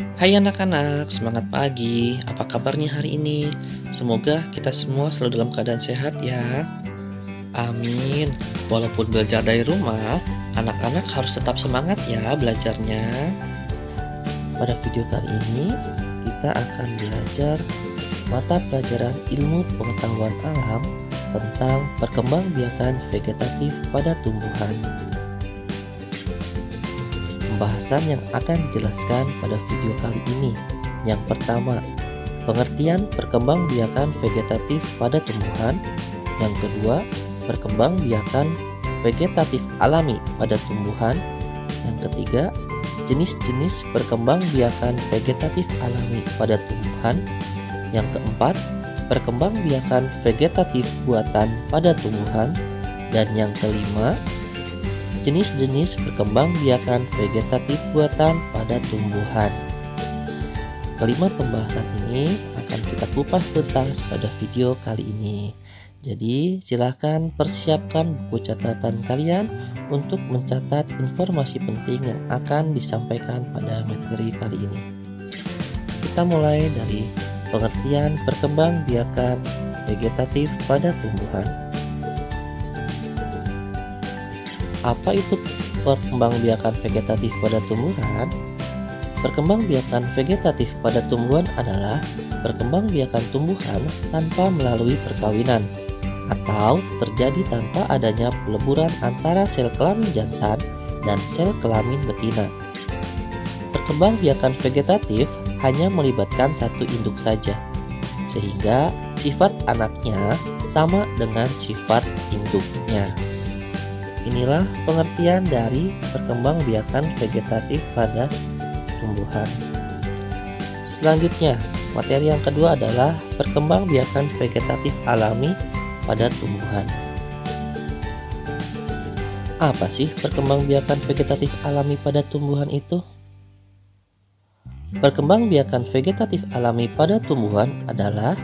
Hai anak-anak, semangat pagi. Apa kabarnya hari ini? Semoga kita semua selalu dalam keadaan sehat ya. Amin. Walaupun belajar dari rumah, anak-anak harus tetap semangat ya belajarnya. Pada video kali ini, kita akan belajar mata pelajaran ilmu pengetahuan alam tentang perkembangbiakan vegetatif pada tumbuhan. Pembahasan yang akan dijelaskan pada video kali ini. Yang pertama, pengertian perkembangbiakan vegetatif pada tumbuhan. Yang kedua, perkembangbiakan vegetatif alami pada tumbuhan. Yang ketiga, jenis-jenis perkembangbiakan vegetatif alami pada tumbuhan. Yang keempat, perkembangbiakan vegetatif buatan pada tumbuhan. Dan yang kelima, jenis-jenis perkembangbiakan vegetatif buatan pada tumbuhan. Kelima pembahasan ini akan kita kupas tuntas pada video kali ini. Jadi silahkan persiapkan buku catatan kalian untuk mencatat informasi penting yang akan disampaikan pada materi kali ini. Kita mulai dari pengertian perkembangbiakan vegetatif pada tumbuhan. Apa itu perkembangbiakan vegetatif pada tumbuhan? Perkembangbiakan vegetatif pada tumbuhan adalah perkembangbiakan tumbuhan tanpa melalui perkawinan atau terjadi tanpa adanya peleburan antara sel kelamin jantan dan sel kelamin betina. Perkembangbiakan vegetatif hanya melibatkan satu induk saja, sehingga sifat anaknya sama dengan sifat induknya. Inilah pengertian dari perkembangbiakan vegetatif pada tumbuhan. Selanjutnya, materi yang kedua adalah perkembangbiakan vegetatif alami pada tumbuhan. Apa sih perkembangbiakan vegetatif alami pada tumbuhan itu? Perkembangbiakan vegetatif alami pada tumbuhan adalah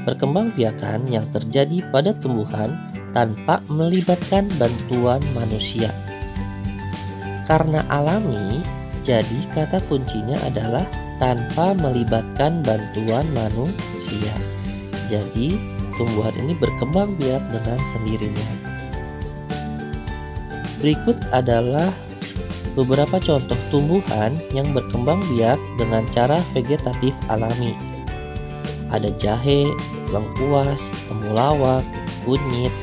perkembangbiakan yang terjadi pada tumbuhan tanpa melibatkan bantuan manusia. Karena alami, jadi kata kuncinya adalah tanpa melibatkan bantuan manusia. Jadi, tumbuhan ini berkembang biak dengan sendirinya. Berikut adalah beberapa contoh tumbuhan yang berkembang biak dengan cara vegetatif alami. Ada jahe, lengkuas, temulawak, kunyit,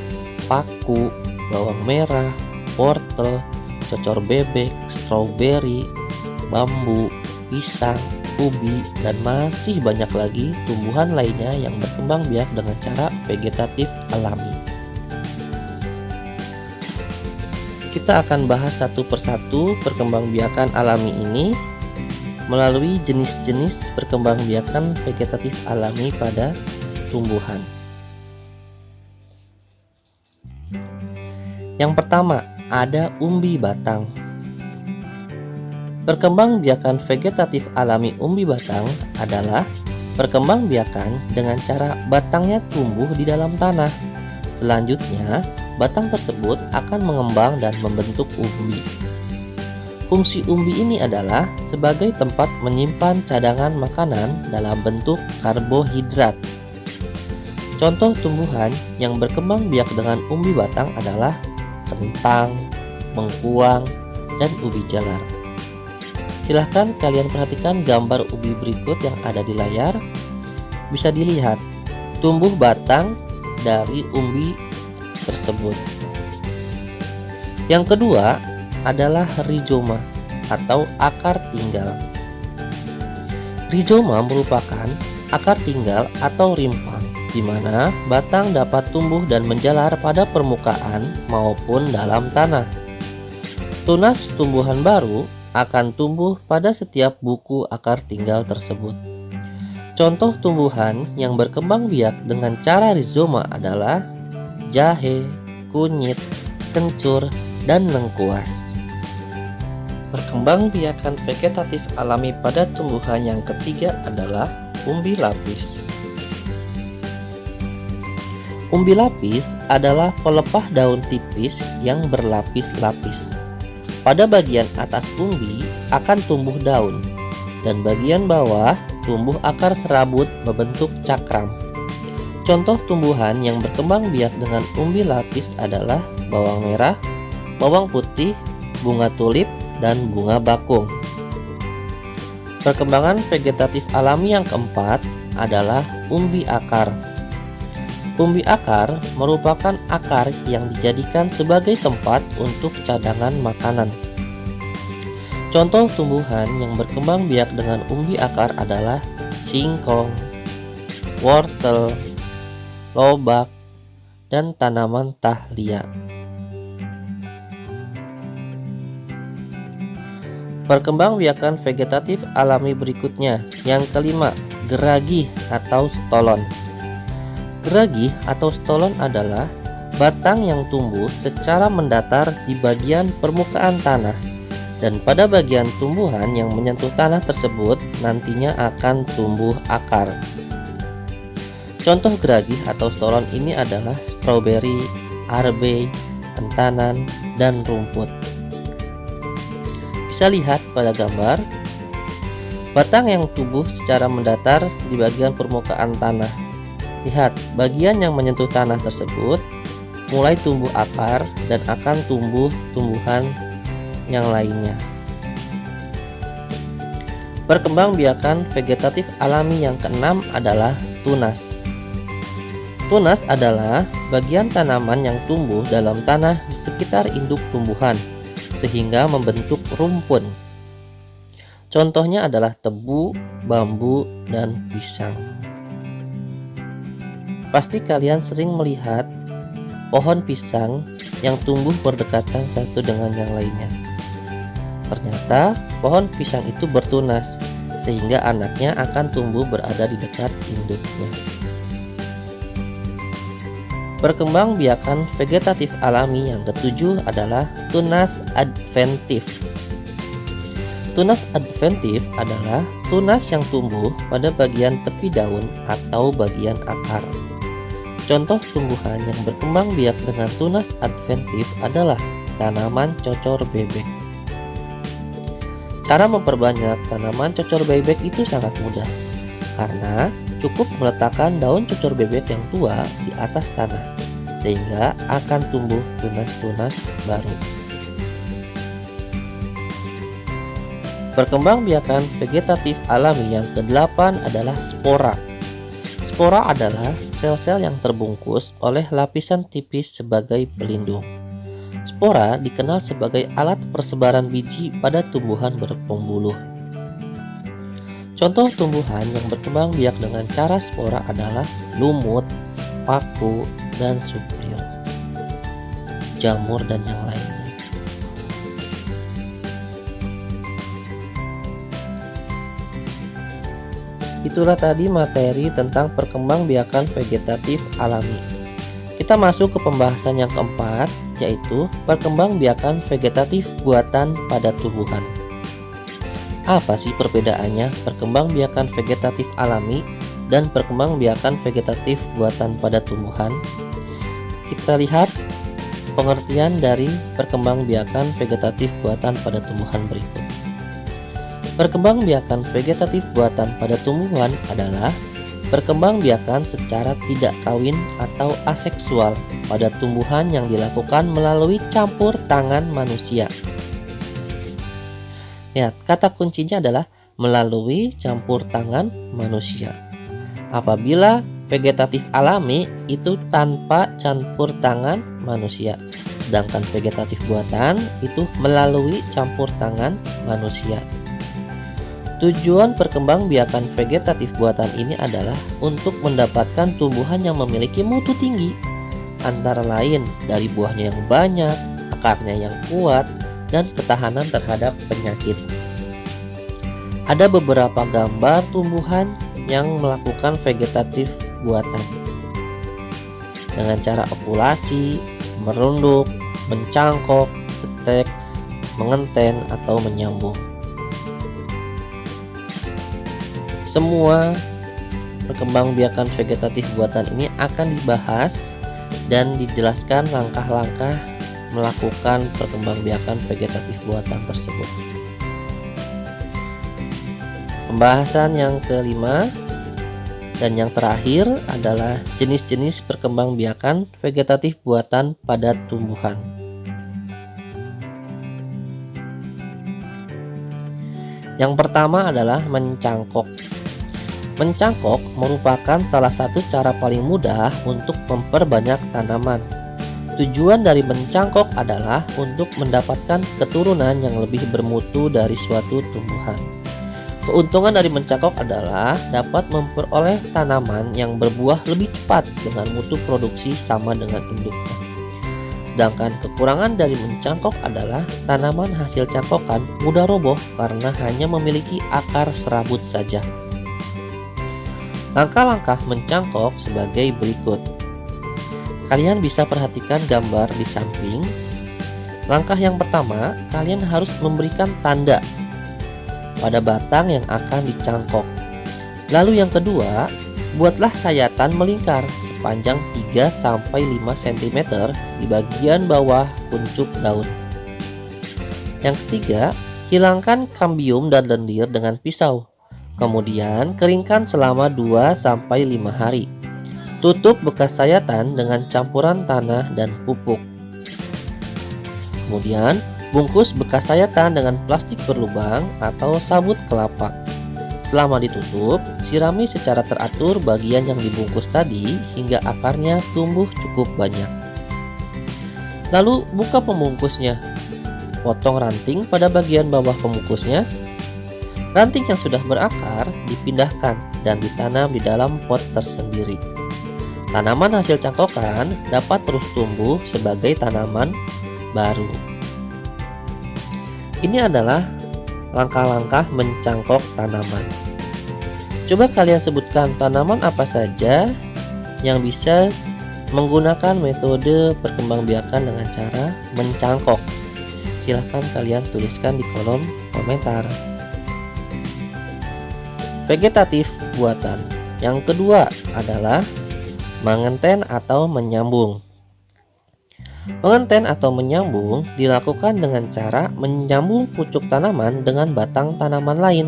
paku, bawang merah, wortel, cocor bebek, stroberi, bambu, pisang, ubi, dan masih banyak lagi tumbuhan lainnya yang berkembang biak dengan cara vegetatif alami. Kita akan bahas satu persatu perkembangbiakan alami ini melalui jenis-jenis perkembangbiakan vegetatif alami pada tumbuhan. Yang pertama, ada umbi batang. Perkembangbiakan vegetatif alami umbi batang adalah perkembangbiakan dengan cara batangnya tumbuh di dalam tanah. Selanjutnya, batang tersebut akan mengembang dan membentuk umbi. Fungsi umbi ini adalah sebagai tempat menyimpan cadangan makanan dalam bentuk karbohidrat. Contoh tumbuhan yang berkembang biak dengan umbi batang adalah kentang, mengkuang, dan ubi jalar. Silahkan kalian perhatikan gambar ubi berikut yang ada di layar. Bisa dilihat tumbuh batang dari umbi tersebut. Yang kedua adalah rizoma atau akar tinggal. Rizoma merupakan akar tinggal atau rimpang, di mana batang dapat tumbuh dan menjalar pada permukaan maupun dalam tanah. Tunas tumbuhan baru akan tumbuh pada setiap buku akar tinggal tersebut. Contoh tumbuhan yang berkembang biak dengan cara rizoma adalah jahe, kunyit, kencur, dan lengkuas. Perkembangbiakan vegetatif alami pada tumbuhan yang ketiga adalah umbi lapis. Umbi lapis adalah pelepah daun tipis yang berlapis-lapis. Pada bagian atas umbi akan tumbuh daun. dan bagian bawah tumbuh akar serabut berbentuk cakram. Contoh tumbuhan yang berkembang biak dengan umbi lapis adalah bawang merah, bawang putih, bunga tulip, dan bunga bakung. Perkembangan vegetatif alami yang keempat adalah umbi akar. Umbi akar merupakan akar yang dijadikan sebagai tempat untuk cadangan makanan. Contoh tumbuhan yang berkembang biak dengan umbi akar adalah singkong, wortel, lobak, dan tanaman tahlia. Perkembangbiakan vegetatif alami berikutnya. Yang kelima, geragi atau stolon. Geragi atau stolon adalah batang yang tumbuh secara mendatar di bagian permukaan tanah, dan pada bagian tumbuhan yang menyentuh tanah tersebut nantinya akan tumbuh akar. Contoh geragi atau stolon ini adalah stroberi, arbe, entanan, dan rumput. Bisa lihat pada gambar batang yang tumbuh secara mendatar di bagian permukaan tanah. Lihat, bagian yang menyentuh tanah tersebut mulai tumbuh akar dan akan tumbuh tumbuhan yang lainnya. Perkembangbiakan vegetatif alami yang keenam adalah tunas. Tunas adalah bagian tanaman yang tumbuh dalam tanah di sekitar induk tumbuhan, sehingga membentuk rumpun. Contohnya adalah tebu, bambu, dan pisang. Pasti kalian sering melihat pohon pisang yang tumbuh berdekatan satu dengan yang lainnya. Ternyata pohon pisang itu bertunas, sehingga anaknya akan tumbuh berada di dekat induknya. Perkembangbiakan vegetatif alami yang ketujuh adalah tunas adventif. Tunas adventif adalah tunas yang tumbuh pada bagian tepi daun atau bagian akar. Contoh tumbuhan yang berkembang biak dengan tunas adventif adalah tanaman cocor bebek. Cara memperbanyak tanaman cocor bebek itu sangat mudah, karena cukup meletakkan daun cocor bebek yang tua di atas tanah, sehingga akan tumbuh tunas-tunas baru. Perkembangbiakan vegetatif alami yang kedelapan adalah spora. Spora adalah sel-sel yang terbungkus oleh lapisan tipis sebagai pelindung. Spora dikenal sebagai alat persebaran biji pada tumbuhan berpembuluh. Contoh tumbuhan yang berkembang biak dengan cara spora adalah lumut, paku, dan suplir, jamur, dan yang lainnya. Itulah tadi materi tentang perkembangbiakan vegetatif alami. Kita masuk ke pembahasan yang keempat, yaitu perkembangbiakan vegetatif buatan pada tumbuhan. Apa sih perbedaannya perkembangbiakan vegetatif alami dan perkembangbiakan vegetatif buatan pada tumbuhan? Kita lihat pengertian dari perkembangbiakan vegetatif buatan pada tumbuhan berikut. Perkembangbiakan vegetatif buatan pada tumbuhan adalah perkembangbiakan secara tidak kawin atau aseksual pada tumbuhan yang dilakukan melalui campur tangan manusia. Lihat, kata kuncinya adalah melalui campur tangan manusia. Apabila vegetatif alami itu tanpa campur tangan manusia, sedangkan vegetatif buatan itu melalui campur tangan manusia. Tujuan perkembangbiakan vegetatif buatan ini adalah untuk mendapatkan tumbuhan yang memiliki mutu tinggi, antara lain dari buahnya yang banyak, akarnya yang kuat, dan ketahanan terhadap penyakit. Ada beberapa gambar tumbuhan yang melakukan vegetatif buatan dengan cara okulasi, merunduk, mencangkok, setek, mengenten, atau menyambung. Semua perkembangbiakan vegetatif buatan ini akan dibahas dan dijelaskan langkah-langkah melakukan perkembangbiakan vegetatif buatan tersebut. Pembahasan yang kelima dan yang terakhir adalah jenis-jenis perkembangbiakan vegetatif buatan pada tumbuhan. Yang pertama adalah mencangkok. Mencangkok merupakan salah satu cara paling mudah untuk memperbanyak tanaman. Tujuan dari mencangkok adalah untuk mendapatkan keturunan yang lebih bermutu dari suatu tumbuhan. Keuntungan dari mencangkok adalah dapat memperoleh tanaman yang berbuah lebih cepat dengan mutu produksi sama dengan induknya. Sedangkan kekurangan dari mencangkok adalah tanaman hasil cangkokan mudah roboh karena hanya memiliki akar serabut saja. Langkah-langkah mencangkok sebagai berikut. Kalian bisa perhatikan gambar di samping. Langkah yang pertama, kalian harus memberikan tanda pada batang yang akan dicangkok. Lalu yang kedua, buatlah sayatan melingkar sepanjang 3-5 cm di bagian bawah kuncup daun. Yang ketiga, hilangkan kambium dan lendir dengan pisau. Kemudian keringkan selama 2-5 hari. Tutup bekas sayatan dengan campuran tanah dan pupuk. Kemudian bungkus bekas sayatan dengan plastik berlubang atau sabut kelapa. Selama ditutup, sirami secara teratur bagian yang dibungkus tadi hingga akarnya tumbuh cukup banyak. Lalu buka pembungkusnya. Potong ranting pada bagian bawah pembungkusnya. Ranting yang sudah berakar dipindahkan dan ditanam di dalam pot tersendiri. Tanaman hasil cangkokan dapat terus tumbuh sebagai tanaman baru. Ini adalah langkah-langkah mencangkok tanaman. Coba kalian sebutkan tanaman apa saja yang bisa menggunakan metode perkembangbiakan dengan cara mencangkok. Silahkan kalian tuliskan di kolom komentar. Vegetatif buatan. Yang kedua adalah mengenten atau menyambung. Mengenten atau menyambung dilakukan dengan cara menyambung pucuk tanaman dengan batang tanaman lain.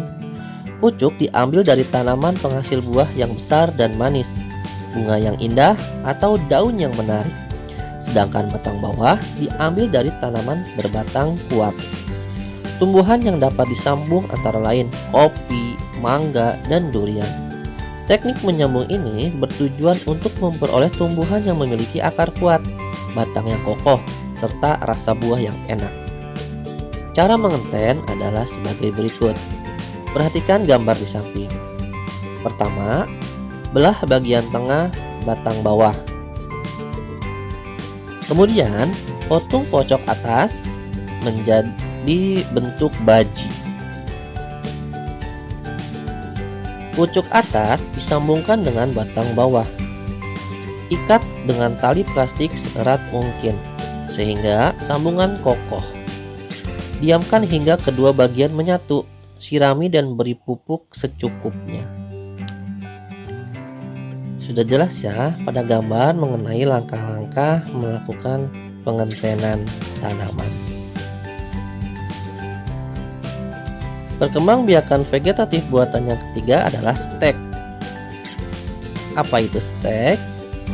Pucuk diambil dari tanaman penghasil buah yang besar dan manis, bunga yang indah, atau daun yang menarik. Sedangkan batang bawah diambil dari tanaman berbatang kuat. Tumbuhan yang dapat disambung antara lain kopi, mangga, dan durian. Teknik menyambung ini bertujuan untuk memperoleh tumbuhan yang memiliki akar kuat, batang yang kokoh, serta rasa buah yang enak. Cara mengenten adalah sebagai berikut. Perhatikan gambar di samping. Pertama, belah bagian tengah batang bawah. Kemudian, potong pojok atas menjadi bentuk baji. Pucuk atas disambungkan dengan batang bawah. Ikat dengan tali plastik seerat mungkin sehingga sambungan kokoh. Diamkan hingga kedua bagian menyatu. Sirami dan beri pupuk secukupnya. Sudah jelas ya pada gambar mengenai langkah-langkah melakukan pengentenan tanaman. Perkembangbiakan vegetatif buatan yang ketiga adalah stek. Apa itu stek?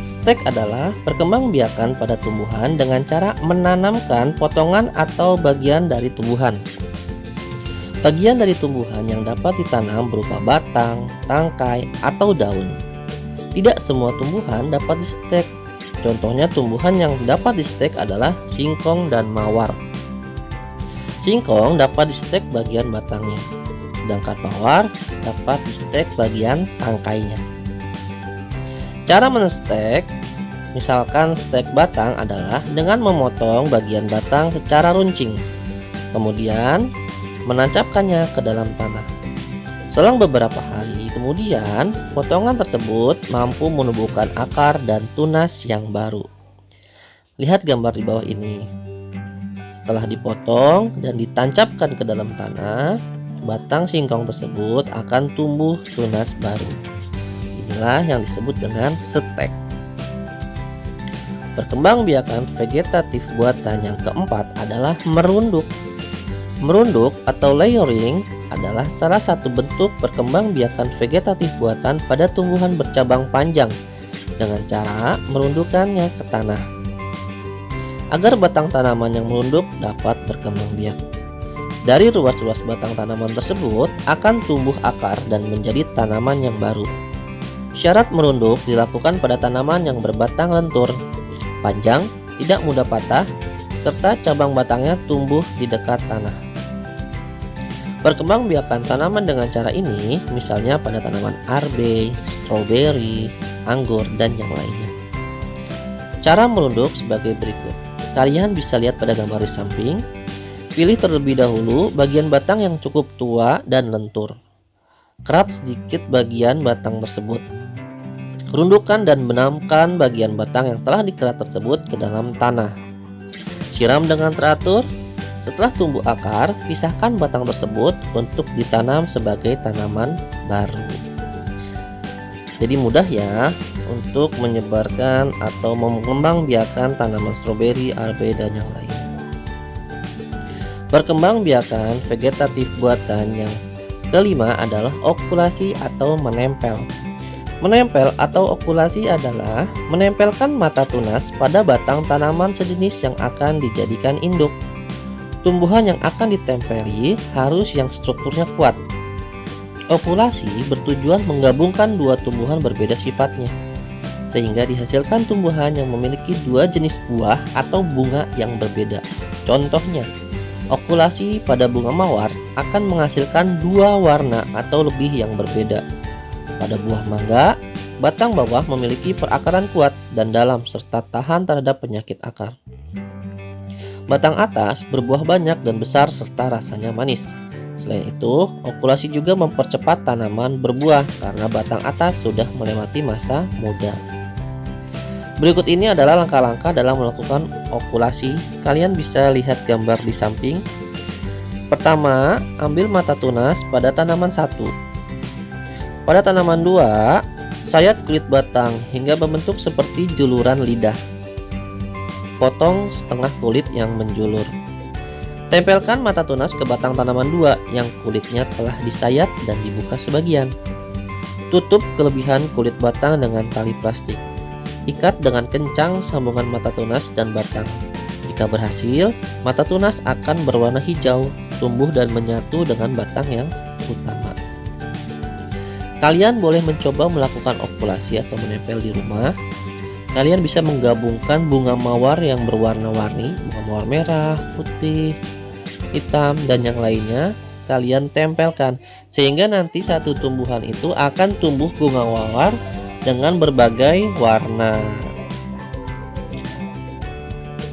Stek adalah perkembangbiakan pada tumbuhan dengan cara menanamkan potongan atau bagian dari tumbuhan. Bagian dari tumbuhan yang dapat ditanam berupa batang, tangkai, atau daun. Tidak semua tumbuhan dapat distek. Contohnya tumbuhan yang dapat distek adalah singkong dan mawar. Singkong dapat distek bagian batangnya, sedangkan mawar dapat distek bagian tangkainya. Cara menstek, misalkan stek batang adalah dengan memotong bagian batang secara runcing, kemudian menancapkannya ke dalam tanah. Selang beberapa hari kemudian, potongan tersebut mampu menumbuhkan akar dan tunas yang baru. Lihat gambar di bawah ini. Setelah dipotong dan ditancapkan ke dalam tanah, batang singkong tersebut akan tumbuh tunas baru. Inilah yang disebut dengan stek. Perkembangbiakan vegetatif buatan yang keempat adalah merunduk. Merunduk atau layering adalah salah satu bentuk perkembangbiakan vegetatif buatan pada tumbuhan bercabang panjang dengan cara merundukkannya ke tanah agar batang tanaman yang merunduk dapat berkembang biak. Dari ruas-ruas batang tanaman tersebut akan tumbuh akar dan menjadi tanaman yang baru. Syarat merunduk dilakukan pada tanaman yang berbatang lentur, panjang, tidak mudah patah, serta cabang batangnya tumbuh di dekat tanah. Perkembangbiakan tanaman dengan cara ini misalnya pada tanaman arbe, stroberi, anggur, dan yang lainnya. Cara merunduk sebagai berikut. Kalian bisa lihat pada gambar di samping. Pilih terlebih dahulu bagian batang yang cukup tua dan lentur. Kerat sedikit bagian batang tersebut. Rundukkan dan benamkan bagian batang yang telah dikerat tersebut ke dalam tanah. Siram dengan teratur. Setelah tumbuh akar, pisahkan batang tersebut untuk ditanam sebagai tanaman baru. Jadi mudah ya untuk menyebarkan atau mengembangbiakan tanaman stroberi, arbe, dan yang lainnya. Perkembangbiakan vegetatif buatan yang kelima adalah okulasi atau menempel. Menempel atau okulasi adalah menempelkan mata tunas pada batang tanaman sejenis yang akan dijadikan induk. Tumbuhan yang akan ditempeli harus yang strukturnya kuat. Okulasi bertujuan menggabungkan dua tumbuhan berbeda sifatnya, sehingga dihasilkan tumbuhan yang memiliki dua jenis buah atau bunga yang berbeda. Contohnya, okulasi pada bunga mawar akan menghasilkan dua warna atau lebih yang berbeda. Pada buah mangga, batang bawah memiliki perakaran kuat dan dalam serta tahan terhadap penyakit akar. Batang atas berbuah banyak dan besar serta rasanya manis. Selain itu, okulasi juga mempercepat tanaman berbuah karena batang atas sudah melewati masa muda. Berikut ini adalah langkah-langkah dalam melakukan okulasi. Kalian bisa lihat gambar di samping. Pertama, ambil mata tunas pada tanaman 1. Pada tanaman 2, sayat kulit batang hingga membentuk seperti juluran lidah. Potong setengah kulit yang menjulur. Tempelkan mata tunas ke batang tanaman 2 yang kulitnya telah disayat dan dibuka sebagian. Tutup kelebihan kulit batang dengan tali plastik. Ikat dengan kencang sambungan mata tunas dan batang. Jika berhasil, mata tunas akan berwarna hijau, tumbuh dan menyatu dengan batang yang utama. Kalian boleh mencoba melakukan okulasi atau menempel di rumah. Kalian bisa menggabungkan bunga mawar yang berwarna-warni, bunga mawar merah, putih, hitam, dan yang lainnya. Kalian tempelkan, sehingga nanti satu tumbuhan itu akan tumbuh bunga mawar dengan berbagai warna.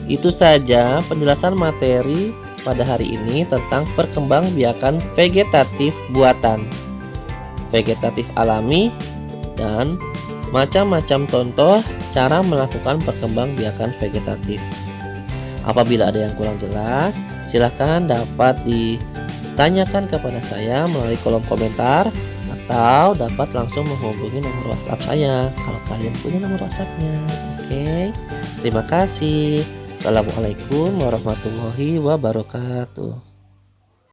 Itu saja penjelasan materi pada hari ini tentang perkembangbiakan vegetatif buatan, vegetatif alami, dan macam-macam contoh cara melakukan perkembangbiakan vegetatif. Apabila ada yang kurang jelas, silahkan dapat ditanyakan kepada saya melalui kolom komentar atau dapat langsung menghubungi nomor WhatsApp saya kalau kalian punya nomor WhatsAppnya. Oke, terima kasih. Assalamualaikum warahmatullahi wabarakatuh.